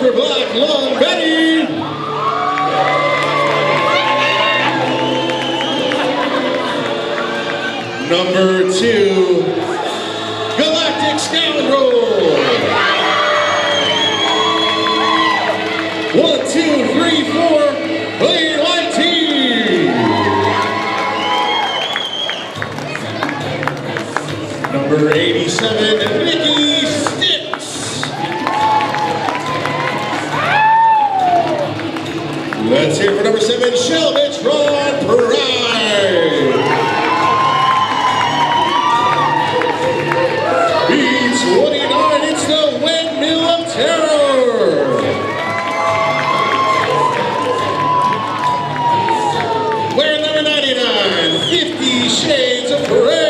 for Black Lung Betty. Number 2, Galactic Scoundrel. 1, 2, 3, 4, Plain White Team. Number 87, Mickey Sticks. Let's hear for number 7, Shelvetron Pride. B29, it's the Windmill of Terror. We're number 99, 50 Shades of Grey.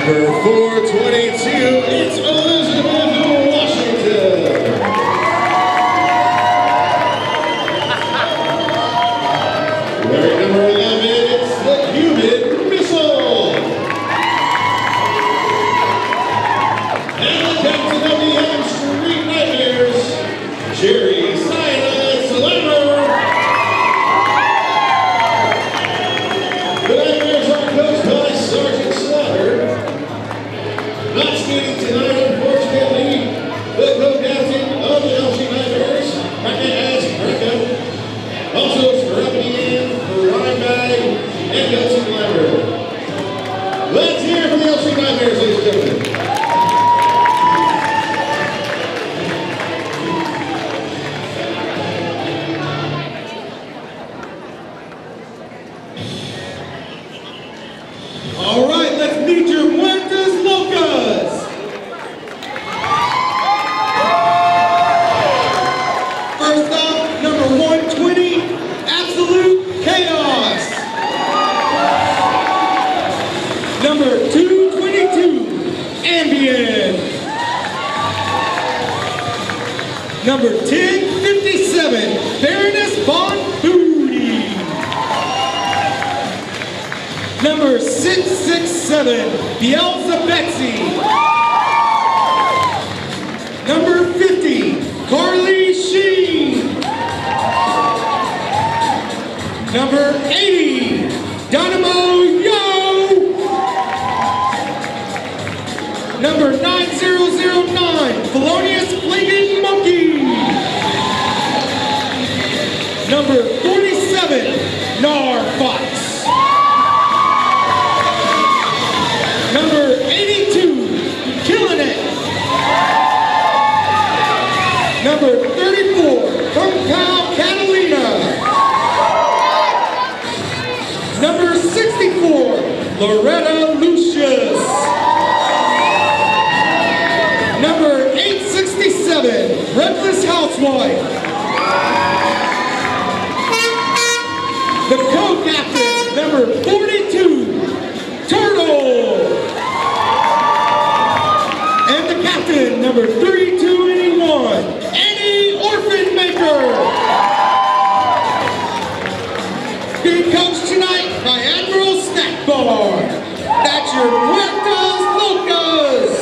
Number 422, it's Elizabeth Washington. Number 11, it's the Human Missile. And the captain of the Elm Street Nightmares, Jerry Slammer. The Nightmares are coached by Sergeant Slaughter. Not skating tonight, unfortunately, the co-captain of the Elm Street Nightmares, Marquez Greco. Also, scrubbing in for Rhinebag and Gussie Glamour. Let's hear it from the Elm Street Nightmares, ladies and gentlemen. All right, let's meet your Muertas Locas. First up, number 120, Absolute Chaos. Number 222, Ambient. Number 1057, Baroness Von Booty. Number 667, Beelzebetsy. Number 50, Carly Sheen. Number 80, Dynamo Yo. Number 9009, Felonious Flaking Monkey. Number 47, Nar Fox. Number 82, Killing It. Number 34, Kung Pao Catalina. Number 64, Loretta Lucius. Number 867, Reckless Housewife. The co-captain, number 42, Turtle. And the captain, number 3281, Annie Orphan Maker. Being coached tonight by Admiral Snack Bar. That's your Muertas Locas.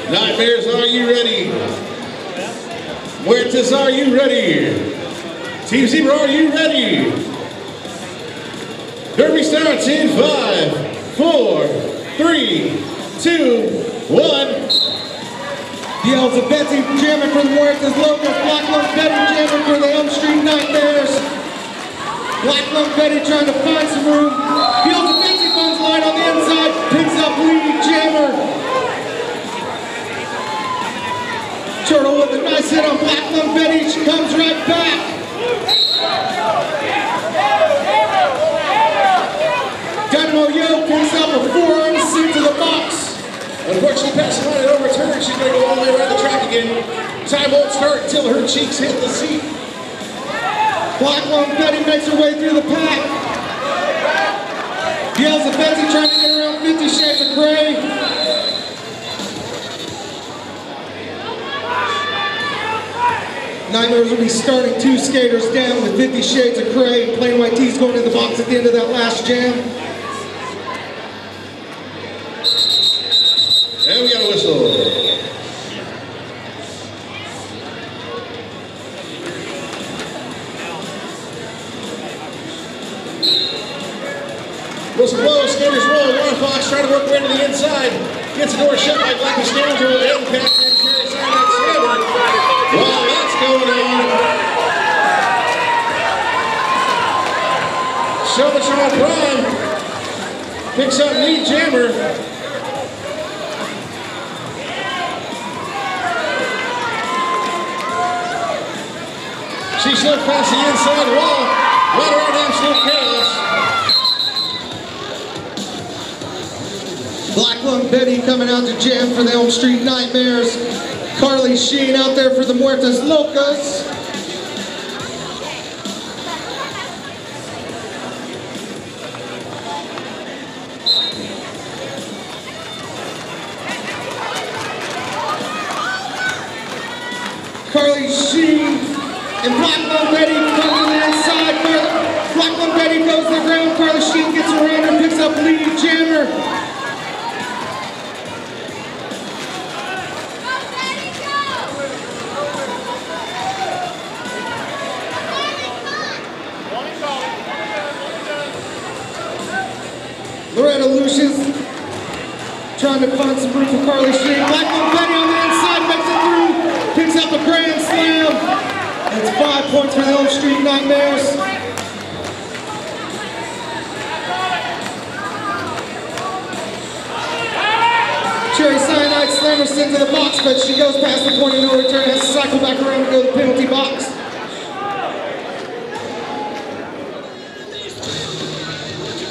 Nightmares, are you ready? Muertas, are you ready? Team Zebra, are you ready? Derby starts in 5, 4, 3, 2, 1. Beelzebetsy jamming for the Muertas Locas. Black Lung Betty jamming for the Elm Street Nightmares. Black Lung Betty trying to find some room. Beelzebetsy finds line on the inside. Picks up lead jammer. Turtle with a nice hit on Black Lung Betty. She comes right back. Dynamo Yo picks up a forearm seat to the box. Unfortunately, passing on it overturned. She's going to go all the way around the track again. Time won't start until her cheeks hit the seat. Black Lung Betty makes her way through the pack. Beelzebetsy trying to get around 50 Shades of Grey. Nightmares will be starting 2 skaters down with 50 Shades of Grey. Plain White Tees going in the box at the end of that last jam. And we got a whistle. Whistle blows, skaters roll. One Fox trying to work way to the inside. Gets the door shut by Locas Muertas with the impact and carries that slammer. While that's going on, Showdown Prime picks up lead jammer. She slipped past the inside wall, right around absolute chaos. Black Lung Betty coming out to jam for the Elm Street Nightmares. Carly Sheen out there for the Muertas Locas. Carly Sheen and Black Lung Betty come to the inside. Black Lung Betty goes to the ground. Carly Sheen gets around and picks up lead jammer. Loretta Lucius trying to find some room for Carly Sheen. Black Lung Betty on the inside makes it through, picks up a grand slam. It's 5 points for the Elm Street Nightmares. Cherry Cyanide Slammer sends to the box, but she goes past the point of no return, has to cycle back around and go to the penalty box.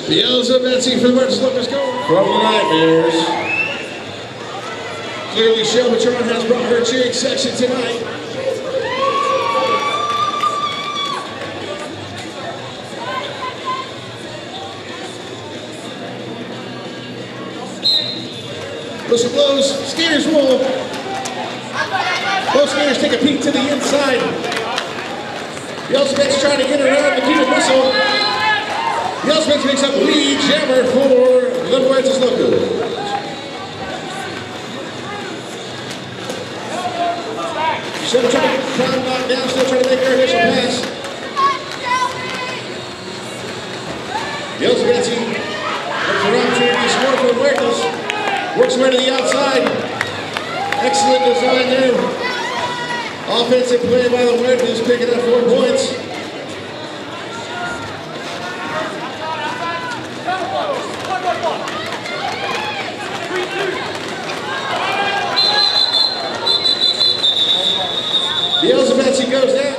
The yellows advancing for the Muertas Locas going from the Nightmares. Clearly, Shelbatron has brought her cheering section tonight. Whistle blows, skaters roll. Both skaters take a peek to the inside. The Elspeth's trying to get around the key whistle. The Elspeth picks up the lead jammer for the Muertas Locas. Still trying to knock down, still trying to make her initial pass. The Elspeth comes around to the score for the Muertas. Works way to the outside. Excellent design there. Offensive play by the Muertas, picking up 4 points. The Elspeth goes down.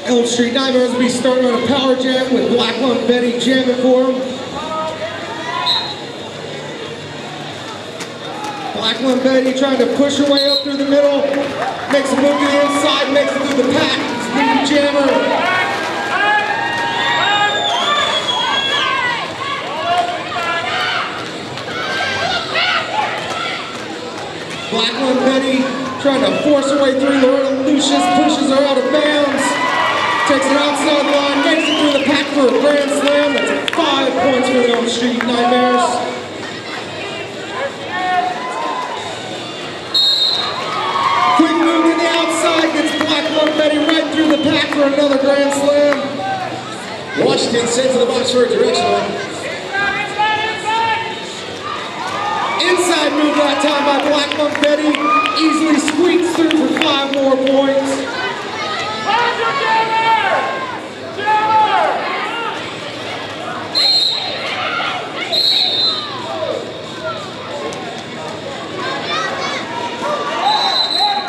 Elm Street Nightmares will be starting on a power jam with Black Lung Betty jamming for them. Black Lung Betty trying to push her way up through the middle, makes a move to the inside, makes it through the pack, lead jammer. Black Lung Betty trying to force her way through. Loretta Lucius pushes her out of bounds. Takes it outside the line, makes it through the pack for a grand slam. That's 5 points for the Elm Street Nightmares. Quick move to the outside, gets Black Lung Betty right through the pack for another grand slam. Washington sent to the box for a directional. Inside move that time by Black Lung Betty. Easily squeaks through for 5 more points.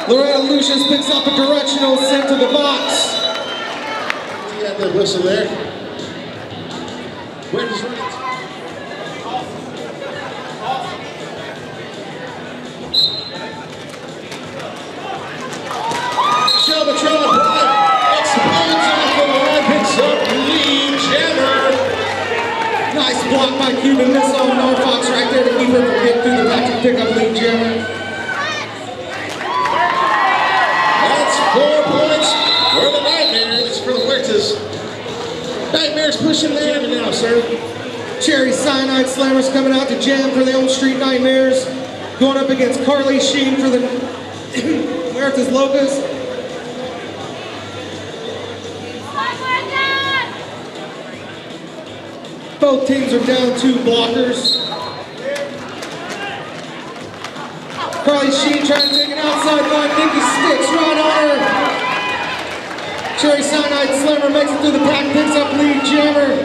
Loretta Lucius picks up a directional, sent to the box. You got that whistle there. Where's right? Shelbatron explodes off the line, picks up lead jammer. Nice blocked by Cuban Missile. Norfox right there to keep her from getting through the back to pick up lead jammer. That's 4 points for the Nightmares for the Muertas. Nightmares pushing the end now, sir. Cherry Cyanide Slammers coming out to jam for the Elm Street Nightmares. Going up against Carly Sheen for the Muertas Locas. Both teams are down 2 blockers. Carly Sheen trying to take an outside line. Nikki Sticks right on her. Cherry Cyanide Slammer makes it through the pack, picks up lead jammer.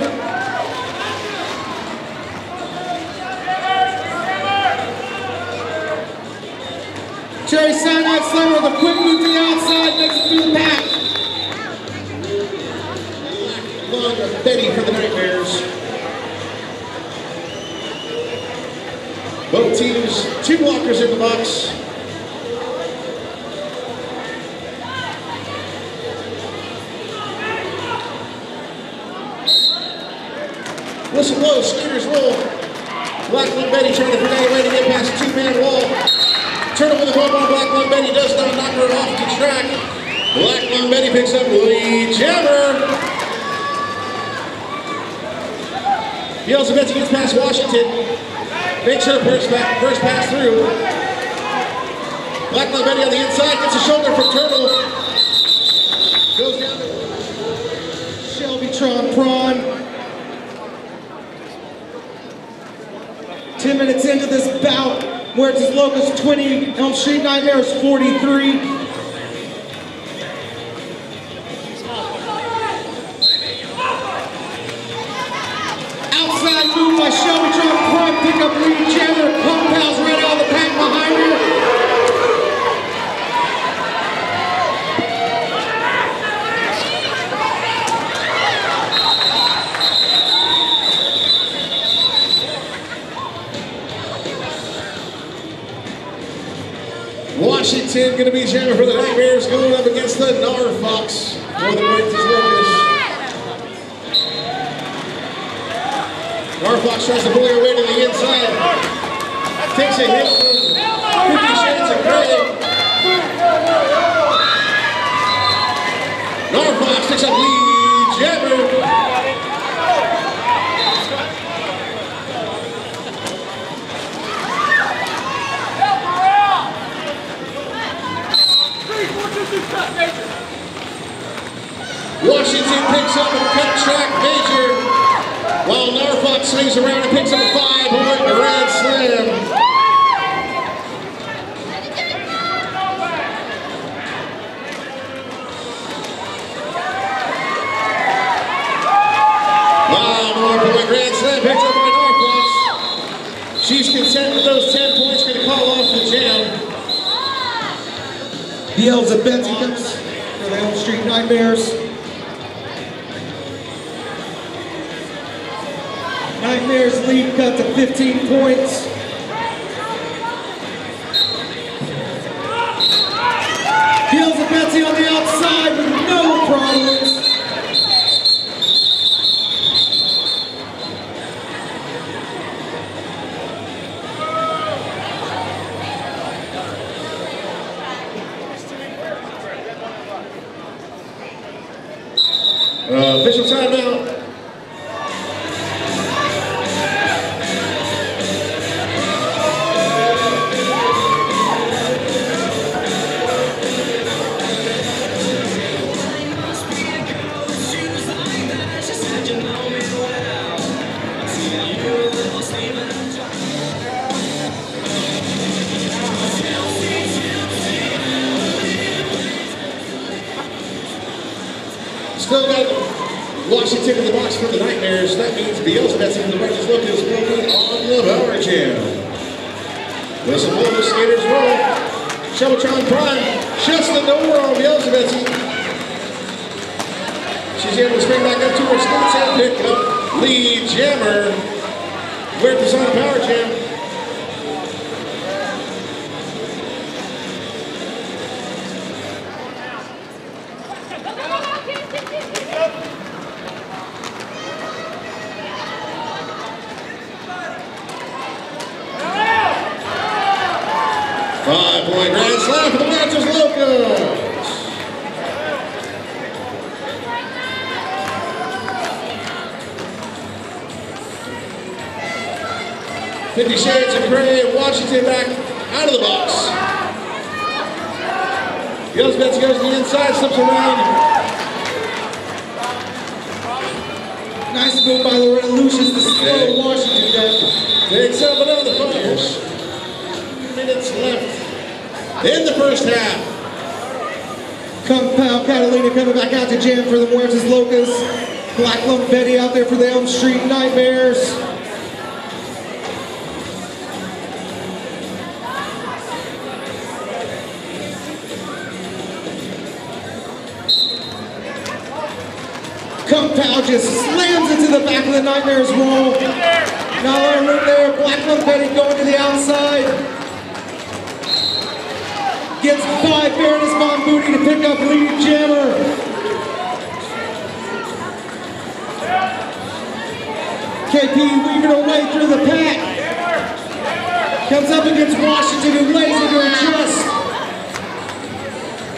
Cherry Cyanide Slammer with a quick move to the outside, makes it through the pack. Betty for the Nightmares. Both teams, 2 blockers in the box. Whistle blow, skaters roll. Blackland Betty trying to figure out a way to get past the 2-man wall. Turtle with a bump on Blackland Betty, does not knock her off the track. Blackland Betty picks up lead jammer. Elizabeth gets past Washington. Makes her first pass through. Blackland Betty on the inside, gets a shoulder from Turtle. Goes down to Shelbytron Prawn. 10 minutes into this bout, Muertas Locas 20, Elm Street Nightmares 43. Outside move by Shelbytron Prawn, pick up lead jammer, pump pals right out of the pack behind her. Washington going to be jammer for the Nightmares, going up against the Norfox for the Muertas Locas. Norfox tries to pull her way to the inside. Takes a hit from 50 Shades of Grey. Norfox takes up lead jammer. Washington picks up a cut track major, while Norfox swings around and picks up a 5-point grand slam. Wow, 4-point grand slam picked up by Norfox. She's content with those 10 points, going to call off the jam. The Elizabeth comes for the Elm Street Nightmares. Nightmares lead cut to 15 points. Heels of Betsy on the outside with no problems. Official timeout. Still got Washington in the box for the Nightmares. That means Beelzebub's in the Muertas Locas will be on the power jam. Whistle blow, the skaters roll. Shelbytron Prime shuts the door on Beelzebub. She's able to spring back up to her skates and pick up lead jammer. Muertas on the power jam. 5-point grand slam for the Muertas Locas. 50 Shades of Gray, Washington back out of the box. Yosbets goes to the inside, slips around. Nice move by Loretta Lucius to slow Washington down. Takes up another 5 minutes left in the first half. Kung Pao Catalina coming back out to jam for the Muertas Locas. Black Lump Betty out there for the Elm Street Nightmares. Kung Pao just slams into the back of the Nightmares wall. Not a lot of room there. Black Lump Betty going to the outside. Gets 5 Fairness Bomb Booty to pick up lead jammer. KP weaving her way through the pack. Comes up against Washington who lays into her chest.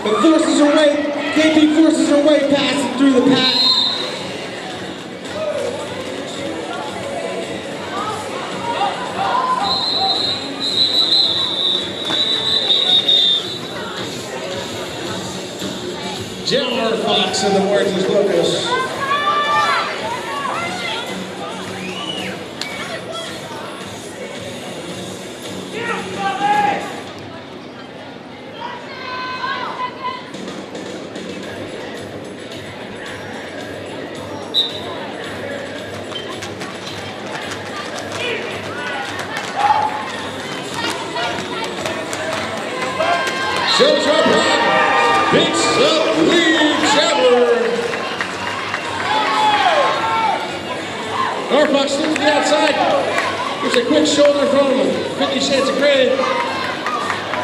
But forces her way, KP forces her way past through the pack. Jammer Fox and the Muertas Locas. Shows up back, picks up lead jammer. Norfolk slips to the outside, gives a quick shoulder from 50 Shades of Gray.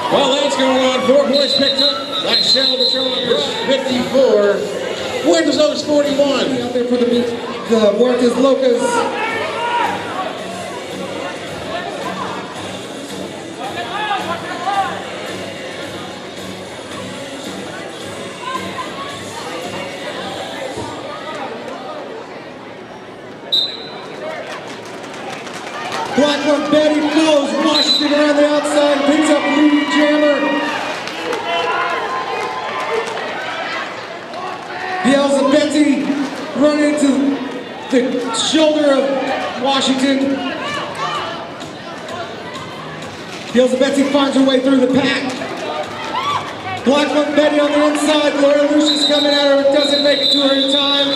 While that's going on, 4 points picked up by Salvatron, 54. Muertas Locas 41. Out there for the Muertas Locas. Black Lump Betty follows Washington around the outside, picks up lead jammer. Beelzebetty running into the shoulder of Washington. Beelzebetty finds her way through the pack. Black Lump Betty on the inside, Laura Lucius coming at her, doesn't make it to her in time.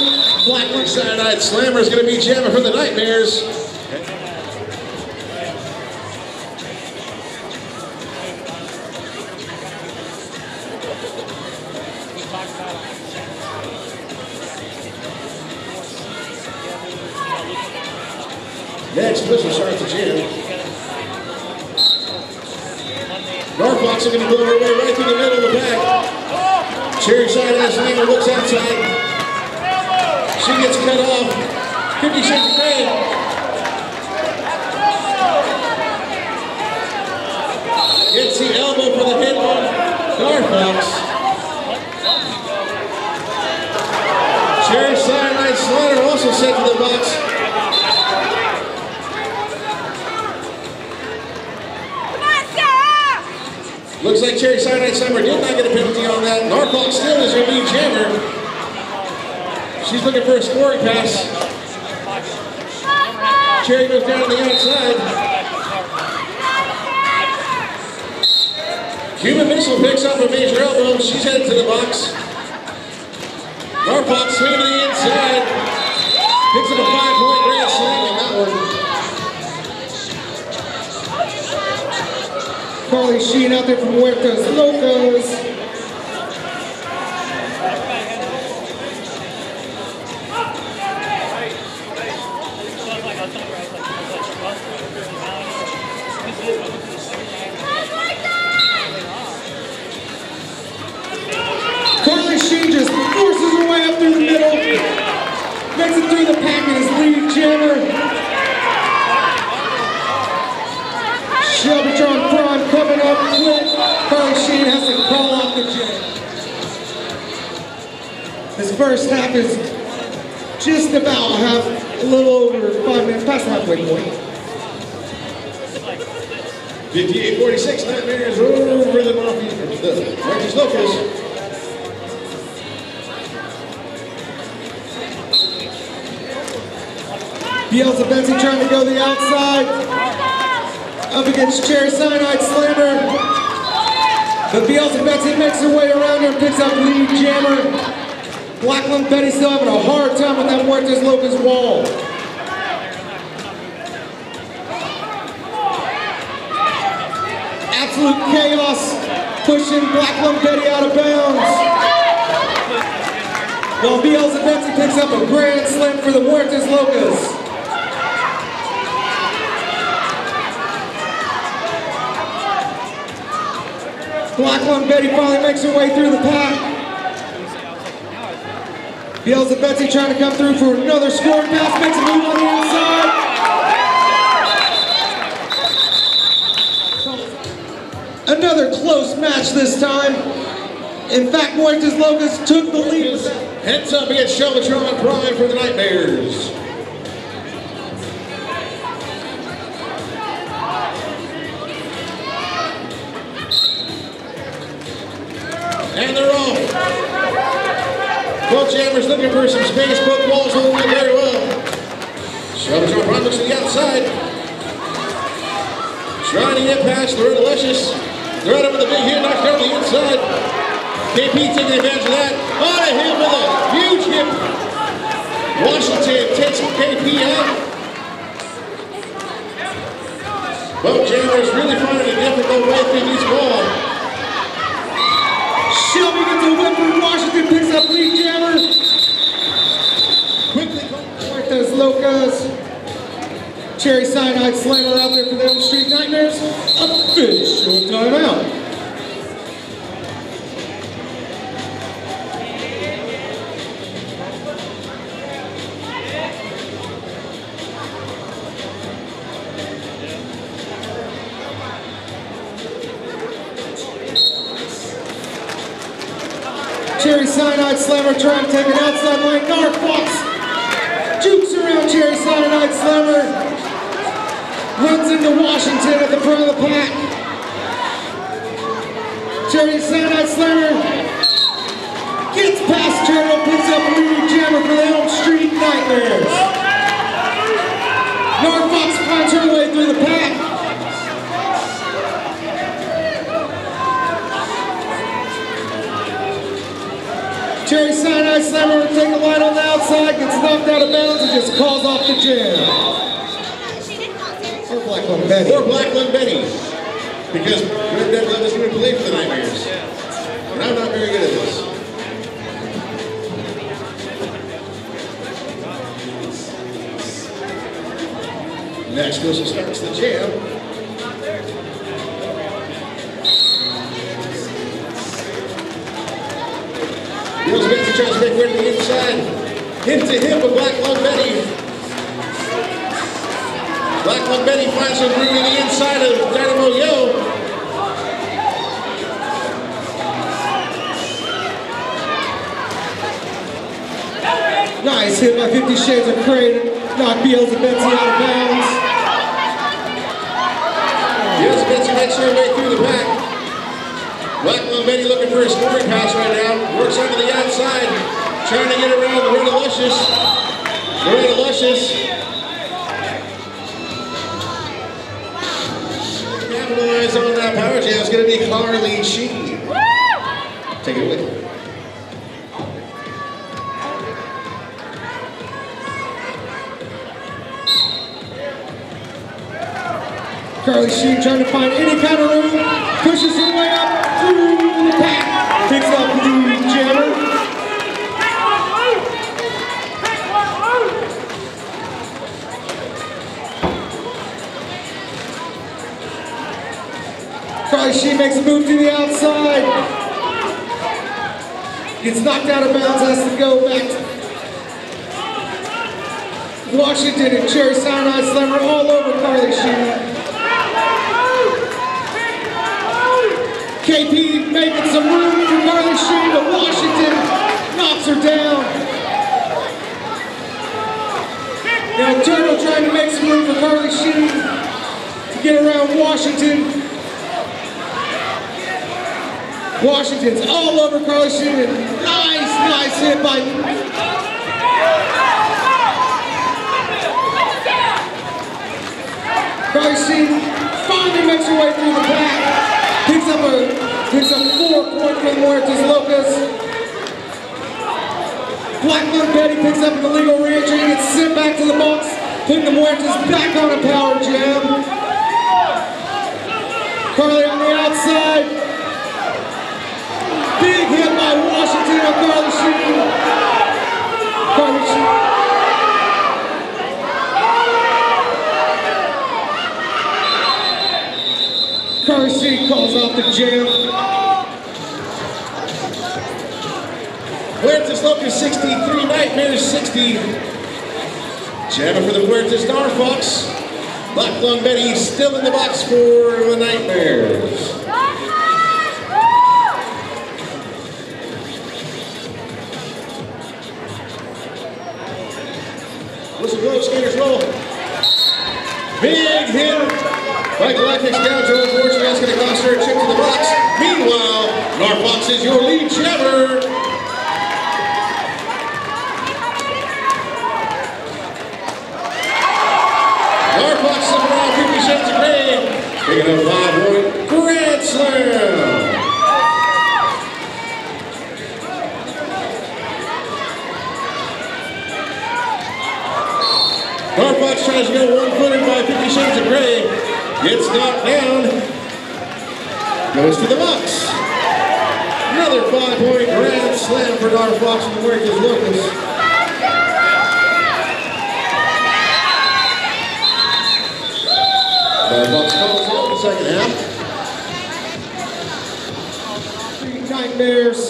Black Lump Saturday Night Slammer is going to be jammer for the Nightmares. Next, Blizzard starts to jam. Norfolk's are going to blow her way right through the middle of the pack. Cherry side ass Langer looks outside. She gets cut off. 50 Shades of Gray. Gets the elbow for the hit on Norfolk's. Cherry Cyanide Slaughter also sent to the box. Looks like Cherry Cyanide Summer did not get a penalty on that. Norfolk still is her lead jammer. She's looking for a scoring pass. Cherry goes down to the outside. Cuban Missile picks up a major elbow. She's headed to the box. Norfolk swinging to the inside. Picks up a 5-point grand slam on that one. Carly Sheen out there from Muertas Locas. Carly Sheen just forces her way up through the middle. Makes it through the pack and is lead jammer. Shelbytron Prime coming up quick. Carly first half is just about a little over 5 minutes, past the halfway point. 58-46, Nightmares over the Muertas Locas. Beelzebub trying to go the outside. Up against Cherry Cyanide Slammer. But Beelzebub makes her way around her and picks up lead jammer. Black Lung Betty still having a hard time with that Muertas Locas wall. Absolute chaos pushing Black Lung Betty out of bounds. While Beelzebub picks up a grand slam for the Muertas Locas. Black Lung Betty finally makes her way through the pack. Beelzebub trying to come through for another scoring pass, makes a move on the inside. Another close match this time. In fact, Muertas Locas took the lead. Heads up against Shelvatron Prime for the Nightmares. And they're off. Both jammers looking for some space. Both walls holding it very well. Shelvatron Prime looks to the outside. Trying to get past Loretta Luscious. Right over the big hit, knocked down the inside. KP taking advantage of that. On a hit with a huge hit. Washington takes KP out. Both jammers really finding a difficult way through this ball. Shelby gets a whip from Washington, picks up lead jammer. Quickly, Muertas Locas. Cherry Cyanide Slammer out there for the Elm Street Nightmares. Official timeout. Cherry Cyanide Slammer trying to take an outside line. Narfox jukes around Cherry Cyanide Slammer. Runs into Washington at the front of the pack. Cherry Cyanide Slammer gets past Turtle, picks up lead jammer for the Elm Street Nightmares. Narfox finds her way through the pack. Cherry Cyanide Slammer will take a line on the outside, gets knocked out of bounds, and just calls off the jam. Or Black Lung Betty. Or Black Lung Betty. Because Red Dead Love isn't going to play for the Nightmares. And I'm not very good at this. Next whistle starts the jam. Beelzebub tries to make way to the inside. Hip to hip with Black Lung Betty. Black Lung Betty finds some room to the inside of Dynamo Yo. Nice hit by 50 Shades of Grey. Knock Beelzebub out of bounds. Beelzebub makes her way through the back. Black Lung Betty looking for a scoring pass right now. Works onto the outside. Trying to get around Loretta Luscious. Loretta Luscious. Capitalize on that power jam. It's going to be Carly Sheen. Take it away. Carly Sheen trying to find any kind of room, pushes her way up through the pack, picks up the jammer. Carly Sheen makes a move to the outside. Gets knocked out of bounds, has to go back. Washington and Cherry Cyanide Slammer all over Carly Sheen. KP making some room for Carly Sheen, but Washington knocks her down. Now Turtle trying to make some room for Carly Sheen to get around Washington. Washington's all over Carly Sheen. Nice hit by Carly Sheen. Finally makes her way through the pack. Picks up 4 points for the Muertas Locas. Black Betty picks up an illegal re-entry and gets sent back to the box, putting the Muertas back on a power jam. Carly on the outside. Big hit by Washington on Carly Sheen. Carly Sheen. Carly Sheen calls off the jam. Muertas Locas 63, Nightmares 60. Jammer for the Muertas Starfox. Black Lung Betty still in the box for the Nightmares. Whistle blow, skaters roll. Big hit by Galactic's down to unfortunately that's going to cost her a trip to the box. Meanwhile, Narfox is your lead jammer. Narfox slipping around 50 Shades of Grey. Taking a 5-point grand slam. Narfox tries to go one-footed by 50 Shades of Grey. Gets knocked down. Goes to the box. Another 5-point grand slam for Narfox from the Muertas Locas. Narfox calls out the second half. Nightmares.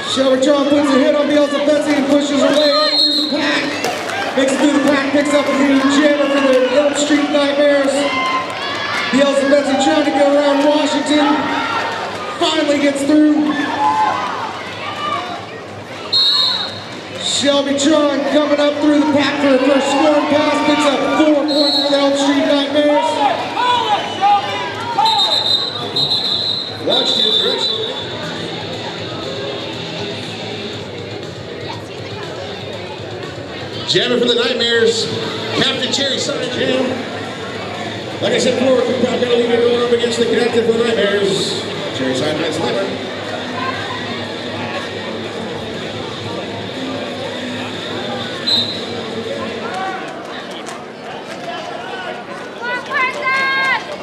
Shelbytron puts a hit on Betsy and pushes her way up through the pack. Makes it through the pack, picks up a new jammer for the Elm Street Nightmares. Betsy trying to go around Washington. Finally gets through. Shelbytron coming up through the pack for her first scoring pass. Picks up 4 points for the Elm Street Nightmares. Washington direction. Jammer for the Nightmares, Captain Cherry Side Jam. Like I said before, I've got to leave it going up against the Captain for the Nightmares. Cherry Side Night Slammer.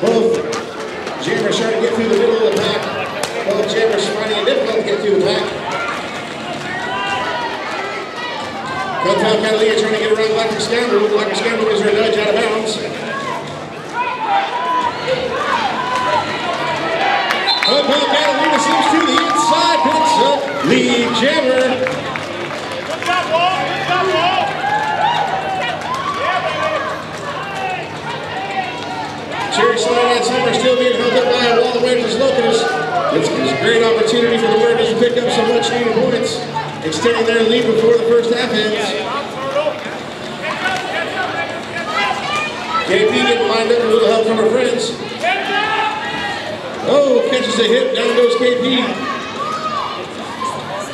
Both Jammers trying to get through the middle of the pack. Both Jammers finding it difficult to get through the pack. Uptown Catalina trying to get around Galactic Scoundrel. Galactic Scoundrel gives her a nudge out of bounds. Uptown Catalina seems to the inside, picks up lead jammer. Good job, Wall. Good job, Wall. Cherry Slide and Summer still being held up by a wall of Muertas Locas. It's a great opportunity for the Muertas to pick up some much needed points, extending their lead before the first half ends. KP getting lined up with a little help from her friends. Oh, catches a hit, down goes KP.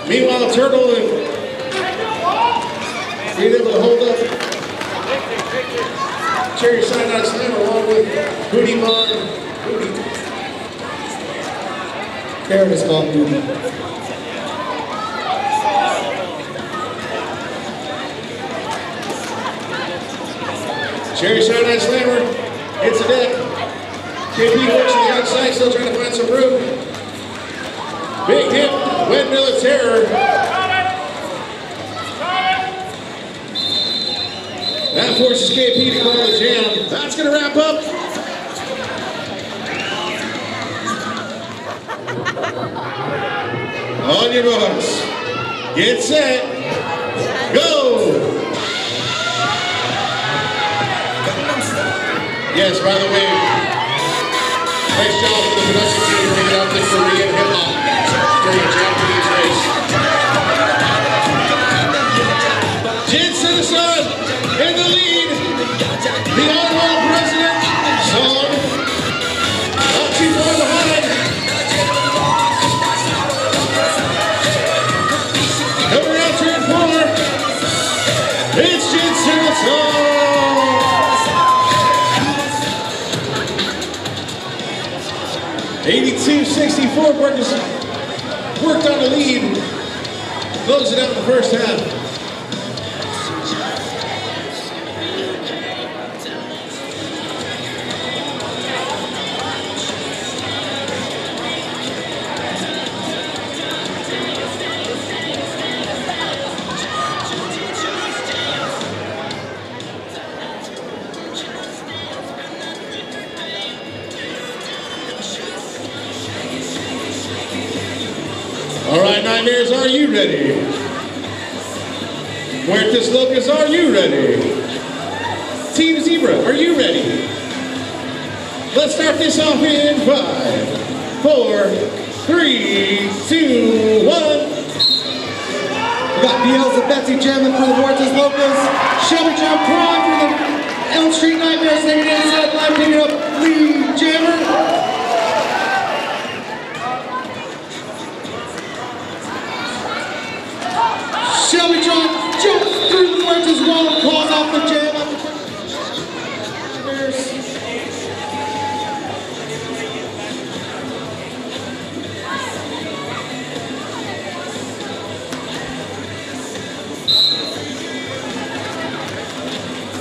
Meanwhile, Turtle and being able to hold up Cherry Cyanide Slam along with Booty Mon. Karen is called Booty. Cherry Cyanide Slammer hits the deck. KP works on the outside, still trying to find some room. Big hit, Windmill of Terror. That forces KP to call the jam. That's going to wrap up. On your marks. Get set. Go. Yes, by the way, nice job for the production team picking up the Korean hip-hop during the Japanese race. Jin Citizen in the lead. The honorable president, Son. Not too far behind. Coming out turn 4. It's Jin Citizen. 82-64, worked on the lead, closed it out in the first half. All right, Nightmares, are you ready? Muertas Locas, are you ready? Team Zebra, are you ready? Let's start this off in 5, 4, 3, 2, 1. We got Betsy jamming for the Muertas Locas. Shelby John Prime for the Elm Street Nightmares. Taking it inside line, picking up lead jammer. Shelby John jumps through the Muertas wall and calls off the jam.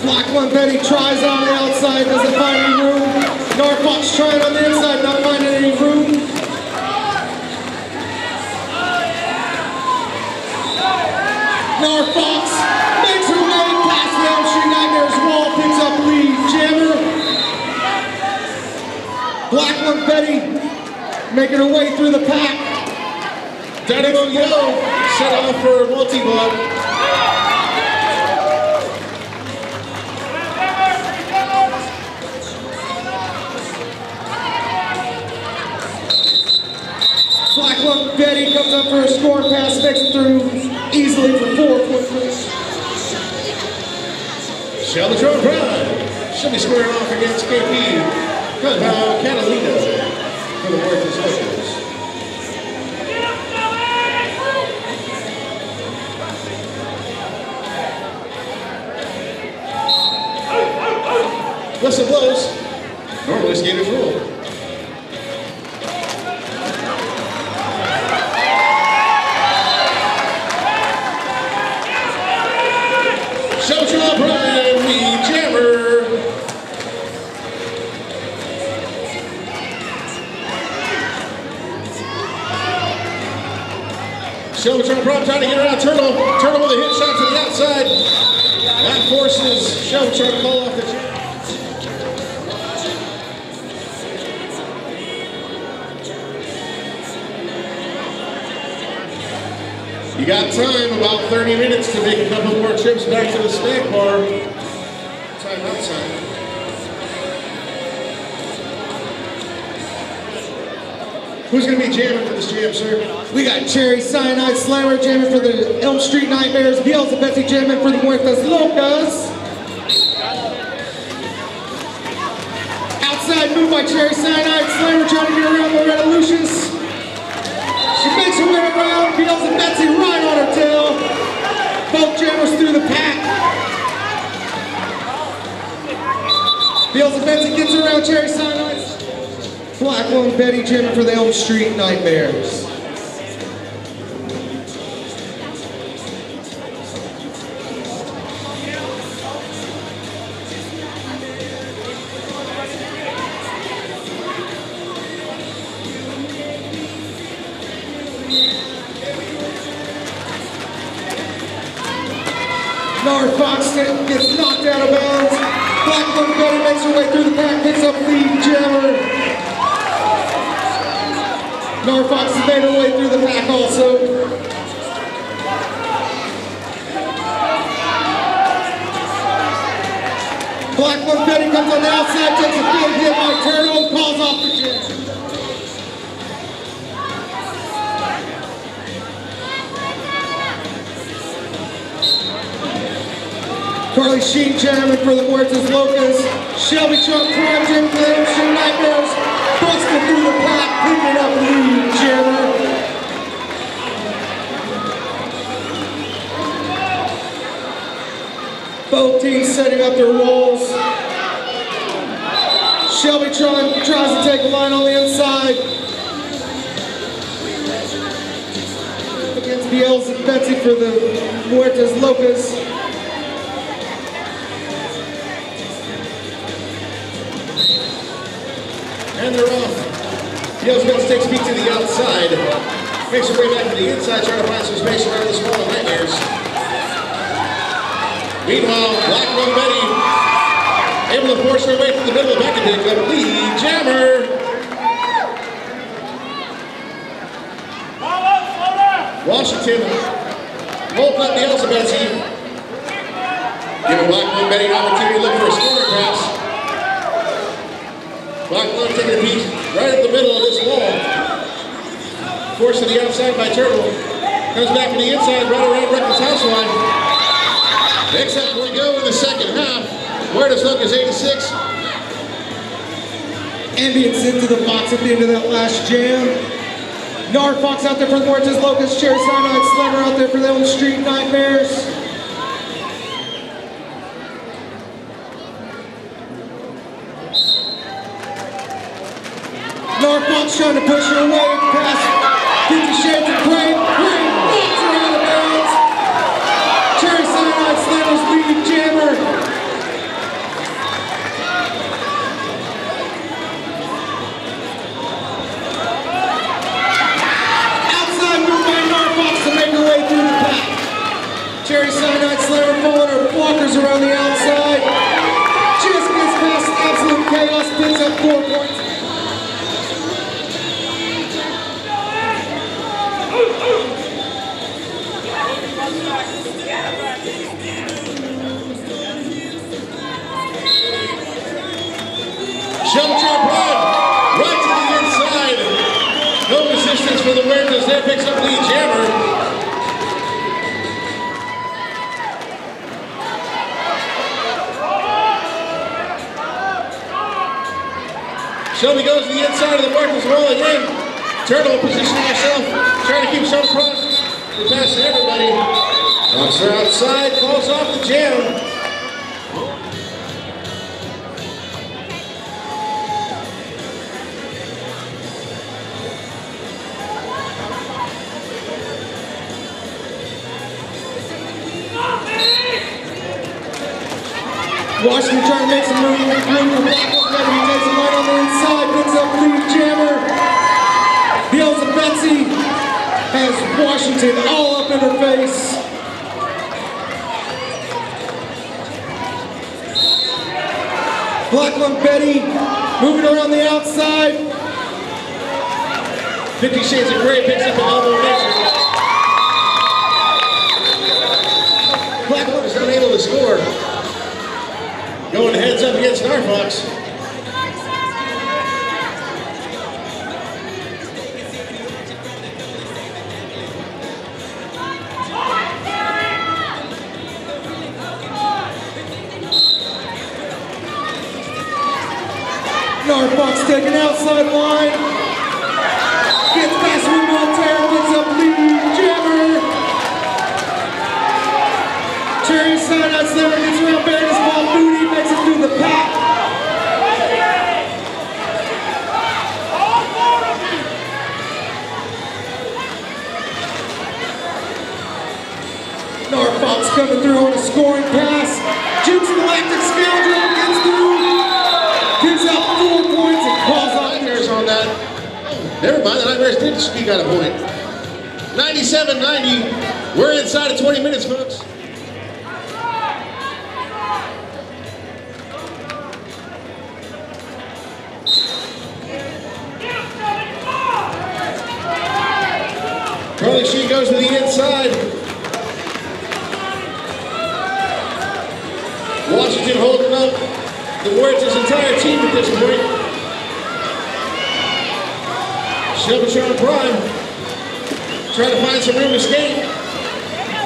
Black one Betty tries on the outside, doesn't find any room. Norfolk's trying on the inside, not finding any room. Norfolk makes her way past the Elm Street Nightmares wall, picks up lead jammer. Black one Betty making her way through the pack. Dynamo Yellow set off for multi-block. Black one Betty comes up for a score pass, makes it through easily for 4 points. Shelby Prime should be squaring off against KP Catalina for the Muertas Locas. Whistle blows. Normally skaters rule. Showdown Prime, lead jammer. Showdown Prime trying to get around Turtle. Turtle with a hit shot to the outside. That forces Showdown to call off the jam. You got time, about 30 minutes to make a couple more trips back to the snack bar. Time outside. Who's going to be jamming for this jam, sir? We got Cherry Cyanide Slammer jamming for the Elm Street Nightmares. Betsy jamming for the Muertas Locas. Outside move by Cherry Cyanide Slammer trying to get around the Revolutions. She makes her way around, Betsy right on her tail. Both jammers through the pack. Betsy gets around Cherry Cyanide. Black one Betty jamming for the Elm Street Nightmares. Norfolk gets knocked out of bounds. Black one Betty makes her way through the pack, picks up lead jammer. Norfolk's made her way through the pack also. Black One Betty comes on the outside, takes a big hit by Turtle, calls off the jam. Carly Sheen jamming for the Muertas Locas. Shelby Trump prime jam for the Elm Street Nightmares. Busting through the pack, picking up the lead jammer. Both teams setting up their roles. Shelby Trump tries to take a line on the inside. Against Biel's and Betsy for the Muertas Locas. And they're off. Biel's Betsy takes a beat to the outside. Makes her way back to the inside, trying to find some space around the small Nightmares. Meanwhile, Black One Betty able to force her way through the middle of the back and pick up lead jammer. Washington holding up the Elizabeth. Giving Black One Betty an opportunity to look for a scoring pass. Black One taking a piece right at the middle of this wall. Forced to the outside by Turtle. Comes back to the inside, right around Reckless house line. Next up we go in the second half. Muertas Locas 86. Ambience into the box at the end of that last jam. Nar Fox out there for the Muertas Locas. Cherry Cyanide Slammer out there for the Elm Street Nightmares. Nar Fox trying to push her away past 50 Shades of Grey. Grey knocks her out of bounds. Cherry Cyanide Slammer's lead jammer. Outside move by Nar Fox to make her way through the pack. Cherry Cyanide Slammer pulling her blockers around the outside. Just gets past absolute chaos, picks up 4 points. Showdown run right to the inside. No resistance for the Muertas. There picks up lead jammer. Shelby goes to the inside of the Muertas wall again. Turtle positioning herself, trying to keep some front. We're passing everybody. Knocks her outside, falls off the jam. Washington trying to make some room for Black One Betty. He takes a line on the inside, picks up lead jammer. Biel's and Betsy has Washington all up in her face. Black One Betty moving around the outside. 50 Shades of Grey picks up an elbow measure. Black One is unable to score. Going heads up against Nar Fox. Nar Fox taking outside line. Gets past Windmill Terror, picks up lead jammer. Cherry Cyanide Slammer gets around Baron's ball booty, makes it through the pack. Nar Fox coming through on a scoring pass. Jukes Galactic Scoundrel gets through. Gives out 4 points and calls off Nightmares on that. Never mind, the Nightmares did squeak out a point. 97-90. We're inside of 20 minutes, folks. Carly Sheen goes to the inside. Washington holding up. the Muertas' entire team at this point. Showdown Prime trying to find some room to skate.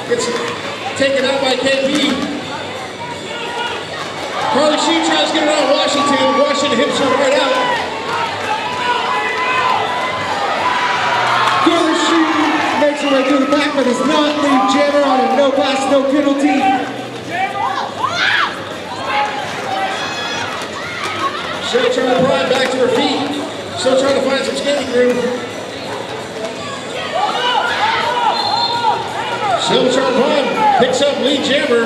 Gets taken out by KP. Carly Sheen tries to get around Washington. Washington hips her right out. Carly Sheen makes her way through the back, but does not leave Jammer on a no pass, no penalty. Showdown Prime back to her feet. Still trying to find some skating room. Showdown Prime picks up lead Jammer.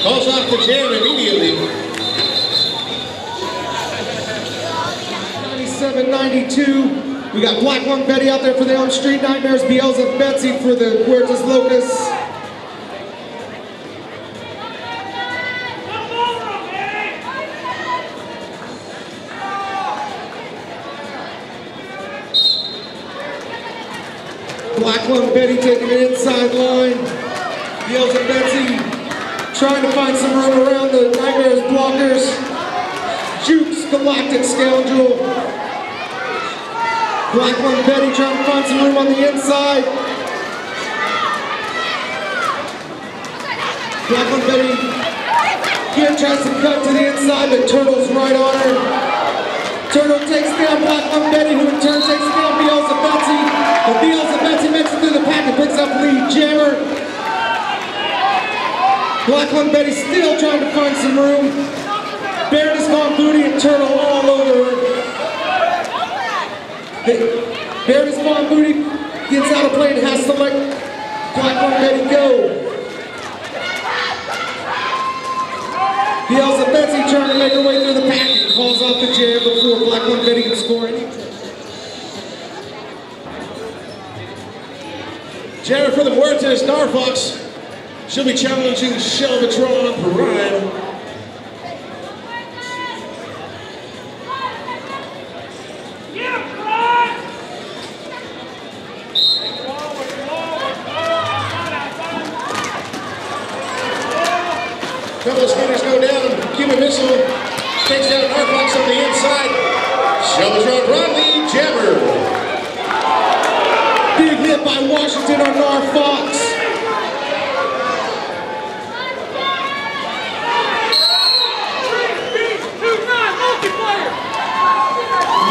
Calls off the jam immediately. 97-92. We got Black Lung Betty out there for the Elm Street Nightmares. Bielsa Betsy for the Muertas Locas. Black Lung Betty taking the inside line. Bielsa Betsy trying to find some room around the Nightmares blockers. Jukes Galactic Scoundrel. Black Lung Betty trying to find some room on the inside. Black Lung Betty again tries to cut to the inside, but Turtle's right on her. Turtle takes down Black Lung Betty, who in turn takes down Bielsa Betsy. But Bielsa Betsy makes it through the pack and picks up lead Jammer. Black Lung Betty still trying to find some room. Baroness Von Booty and Turtle all over her. Baroness Von Booty gets out of play and has to let Black Lung Betty go. Bielsa Betsy trying to make her way through the pack and calls off the jam before Black Lung Betty can score any. Jammer for the Muertas, Narfox. She'll be challenging Shelvatron Prime. Couple of skaters go down. Cuban Missile takes down Narfox on the inside. Shelvatron Prime lead Jammer. Big hit by Washington on Narfox.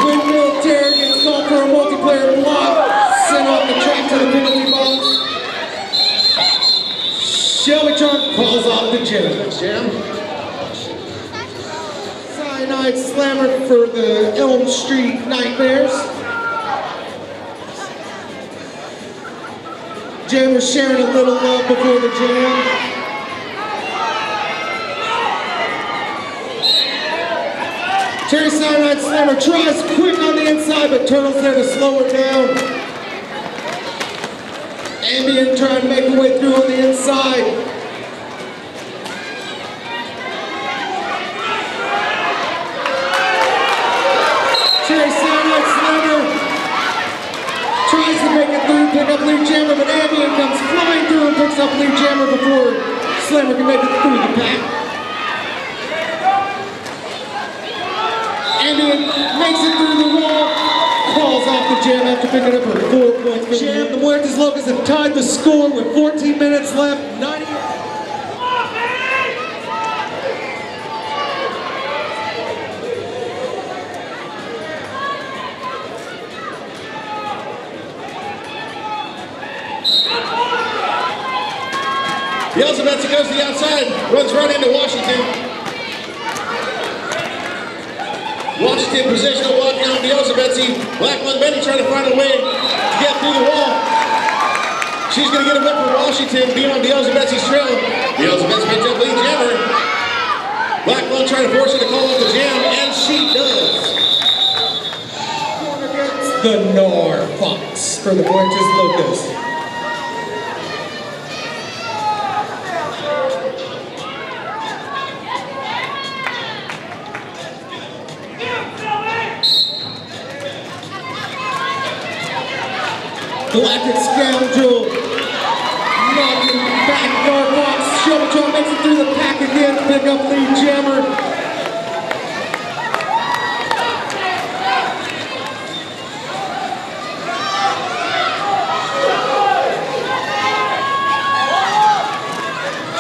Windmill Terror gets called for a multiplayer block. Sent off the track to the penalty box. Shelvatron calls off the jam. Cyanide Slammer for the Elm Street Nightmares. Jammer's sharing a little love before the jam. Terry Cyanide Slammer tries quick on the inside, but Turtle's there to slow her down. Ambient trying to make her way through on the inside. Terry Cyanide Slammer tries to make it through, pick up lead Jammer, but Ambient comes flying through and picks up lead Jammer before Slammer can make it through the pack. Ambient makes it through the wall, calls off the jam after picking up her 4 points. Jam, the Muertas Locas have tied the score with 14 minutes left. 90. Bielsa Betsy goes to the outside, runs right into Washington. Washington positional walk down Bielsa Betsy. Black Lung Betty trying to find a way to get through the wall. She's going to get a whip from Washington, being on Bielsa Betsy's trail. Bielsa Betsy picks up lead Jammer. Black Lung trying to force her to call off the jam, and she does. The Narfox for the Muertas Locas. Galactic Scoundrel knocking back Narfox. Showdown makes it through the pack again. pick up lead jammer.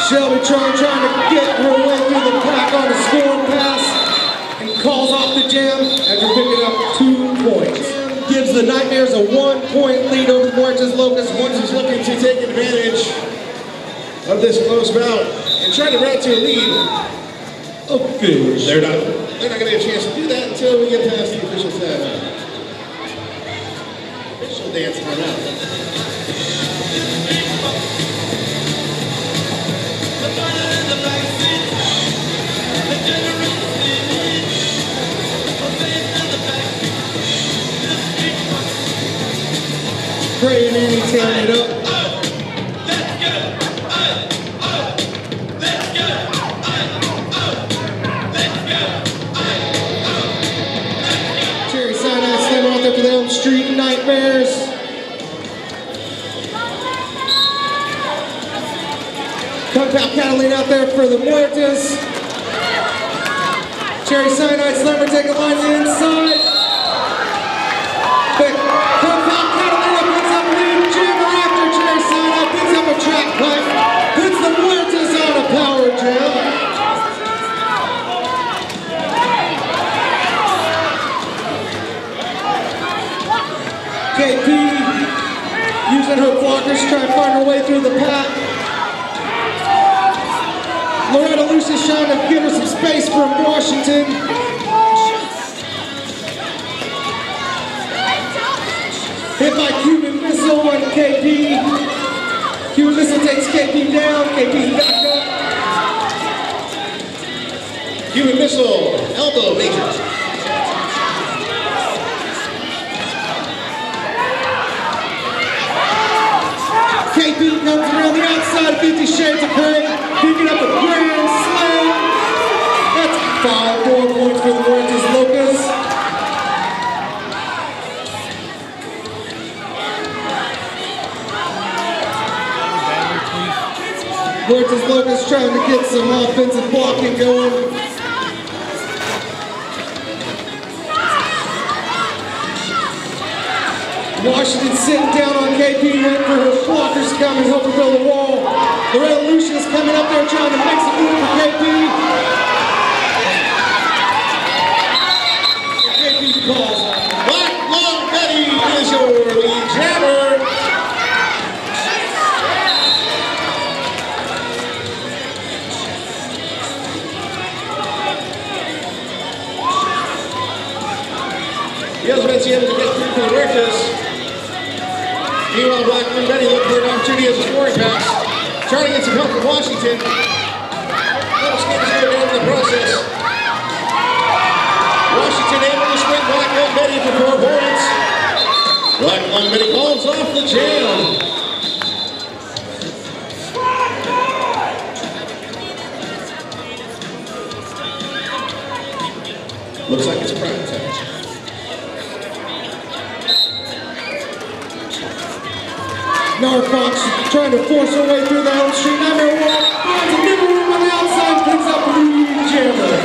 Shelbytron trying to get her way through the pack on a score pass and calls off the jam after picking up 2 points. Gives the Nightmares a 1-point lead over Muertas. Locas Muertas looking to take advantage of this close bout and try to round to a lead. They're not going to get a chance to do that until we get past the official timeout. Official dance timeout. Gray and Annie tearing it up. Cherry Cyanide Slim out there for the Elm Street Nightmares. Compound Catalina out there for the Muertas. Cherry Cyanide Slimmer take a line to the inside. But Compound Catalina picks up lead jammer after Cherry Cyanide picks up a track pipe. Puts the Muertas on a power jam. KP using her blockers, trying to find her way through the pack. Loretta Lucius trying to give her some space from Washington. Hit by Cuban Missile on KP. Cuban Missile takes KP down. KP's back up. Cuban Missile, elbow major. KP comes around the outside of 50 Shades of Grey, picking up a grand slam. That's 5 more points for the Muertas Locas. Muertas Locas trying to get some offensive blocking going. Washington sitting down on KP, waiting for her blockers to come and help her build a wall. Loretta Lucius coming up there trying to make some move for KP. KP calls. Black Long Betty is your lead jammer. Betsy able to get through for the Muertas. Meanwhile, Black Long Betty looking for an opportunity as a scoring pass. Trying to get some help from Washington. Little skip is going down in the process. Washington able to spin Black Long Betty for 4 points. Black Long Betty calls off the jam. Looks like it's a prime time. Narfox trying to force her way through the Elm Street Nightmare wall. Finds a nibble room on the outside, picks up the lead jammer.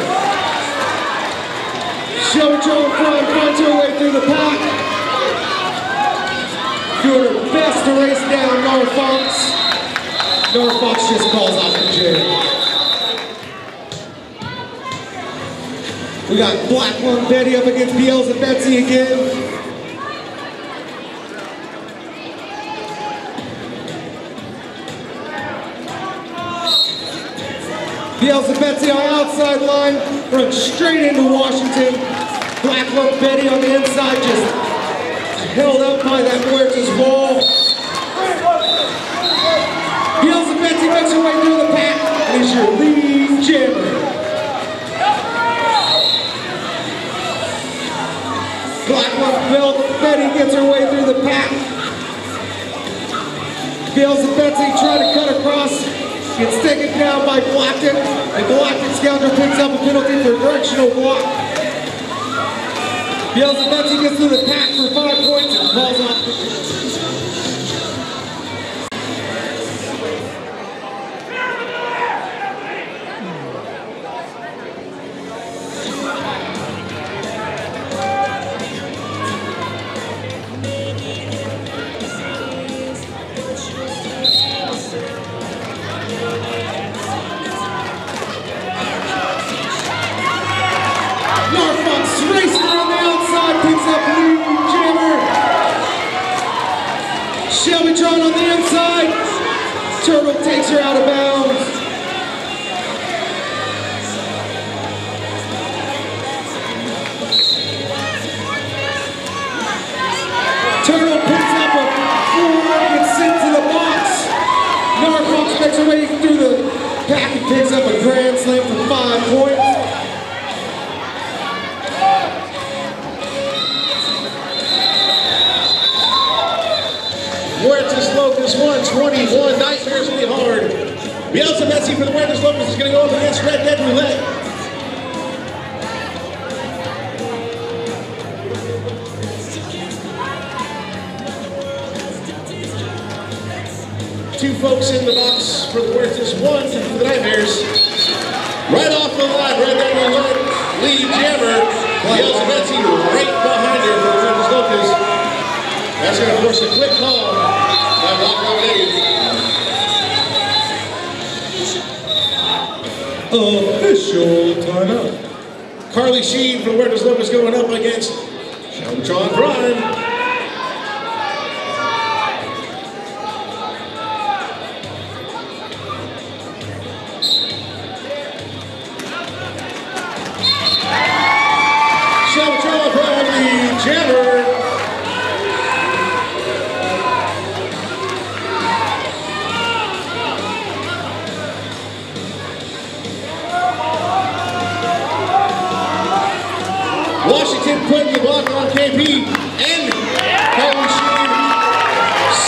Showdown finds her way through the pack. Doing her best to race down Narfox. Narfox just calls off the jam. We got Black Lung Betty up against Beelzebub Betsy again. Beelzebub Betsy on the outside line, runs straight into Washington. Black Lung Betty on the inside, just held up by that Muertas wall. Beelzebub Betsy makes her way through the pack, and is your lead jammer. Black Lung Betty gets her way through the pack. Beelzebub Betsy trying to cut across. Gets taken down by Galactic, and Galactic Scoundrel picks up a penalty for a directional block. Beelzebub Betsy gets through the pack for 5 points and calls off the Shelbytron on the inside. Turtle takes her out of bounds. Turtle picks up a forearm, gets sent to the box. Narfox makes her way through the pack and picks up a grand slam for 5 points. Muertas Locas 121. Nightmares will be hard. Bielsa Betsy for the Muertas Locas is going to go up against Red Dead Roulette. Two folks in the box for the Muertas, one for the Nightmares. Right off the line, Red Dead Roulette, lead jammer. Bielsa Betsy right behind her for the Muertas Locas. That's going to force a quick call by Locas Muertas. Official timeout. Carly Sheen for the Muertas Locas going up against Showdown Prime. Showdown Prime, the jammer. Washington putting the block on KP and Carly Sheen.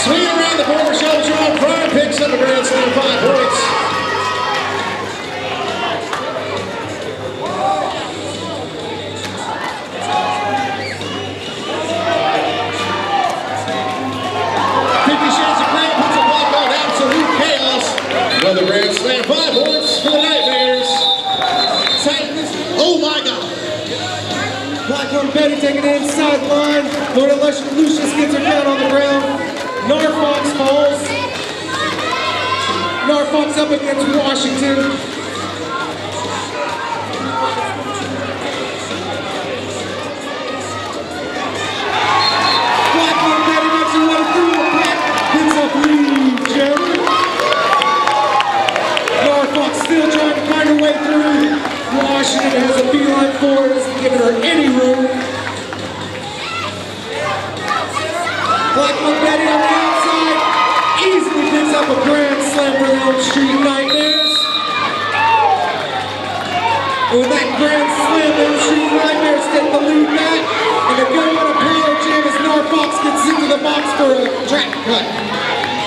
Swing around the border, Showdown Prime picks up a grand slam, 5 points. Another grand slam, 5 points for the Nightmares. Oh my God! Black Betty taking the inside line. Lord Lucius gets her down on the ground. Narfox falls. Narfox up against Washington. Black Betty makes her way through the pack. Picks up lead jammer. Narfox still trying to find her way through. Washington has a beeline for her, isn't giving her any room. Black Betty on the outside easily picks up a grand slam for the Elm Street Nightmares. And with that grand slam, the Elm Street Nightmares take the lead back. And they go on a power jam as Narfox gets into the box for a track cut.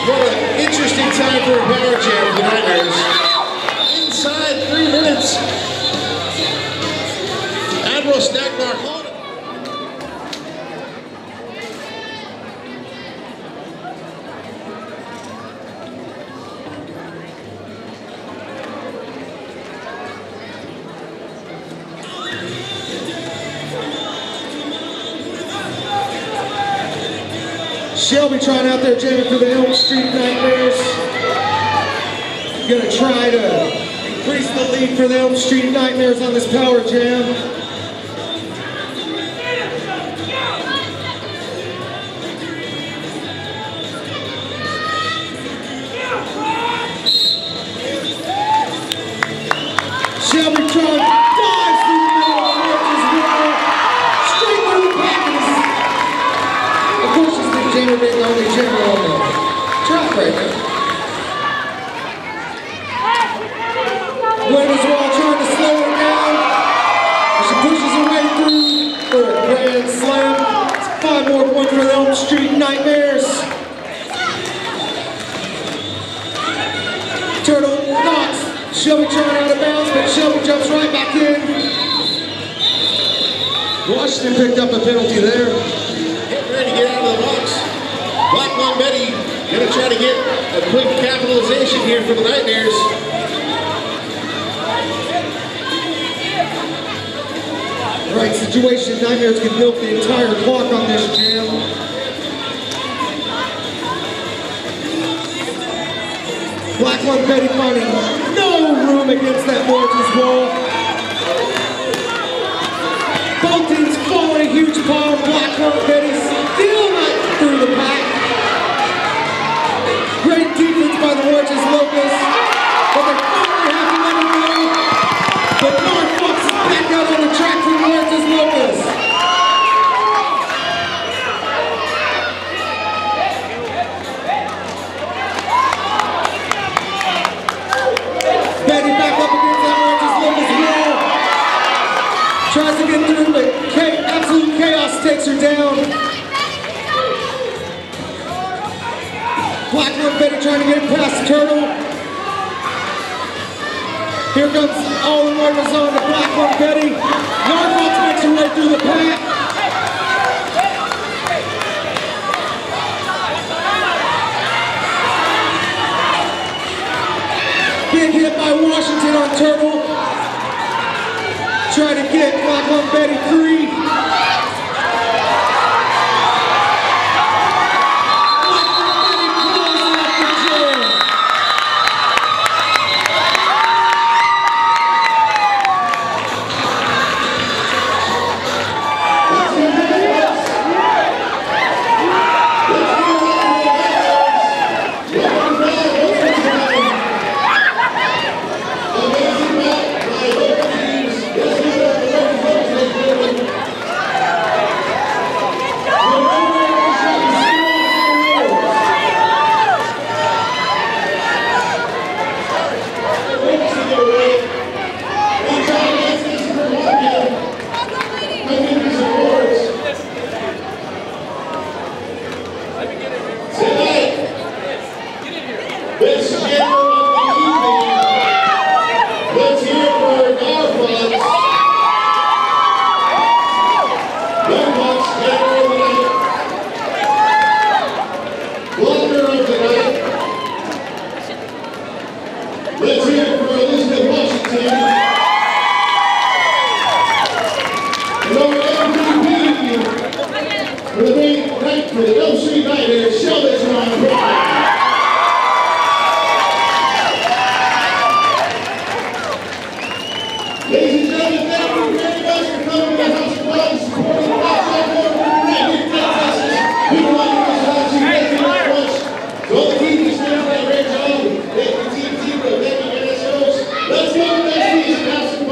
What an interesting time for a power jam for the Nightmares. Inside 3 minutes. Admiral Stackmark. Shelbytron out there jamming for the Elm Street Nightmares. Gonna try to increase the lead for the Elm Street Nightmares on this power jam. Shelbytron dives through the middle of the Muertas wall, straight through the packets. Of course, she's the jammer being the only jammer on the track right now. Muertas wall trying to slow her down. She pushes her way through for a grand slam. It's 5 more points for the Elm Street Nightmares. Turtle knocks Shelbytron out of bounds, but Shelby jumps right back in. Washington picked up a penalty there. Getting ready to get out of the box. Black Betty gonna try to get a quick capitalization here for the Nightmares. Right situation, Nightmares can milk the entire clock on this jam. Black Betty finding no room against that Muertas wall. Both teams falling a huge palm. Black Betty still not through the pack. takes her down. Black Little Betty trying to get it past the turtle. Here comes all the murders on to Black Little Betty. Narfox makes her way through the pack. Big hit by Washington on turtle. Trying to get Black Little Betty free. For the Elm Street Nightmares, showdown. Ladies and gentlemen, thank you very much for coming to the House of Blood and supporting the box office. We want you to watch you. Thank you very much. To all the TV staff, that great job. Thank you, Team Zebra. Thank you, NSOs. Let's go to the next season.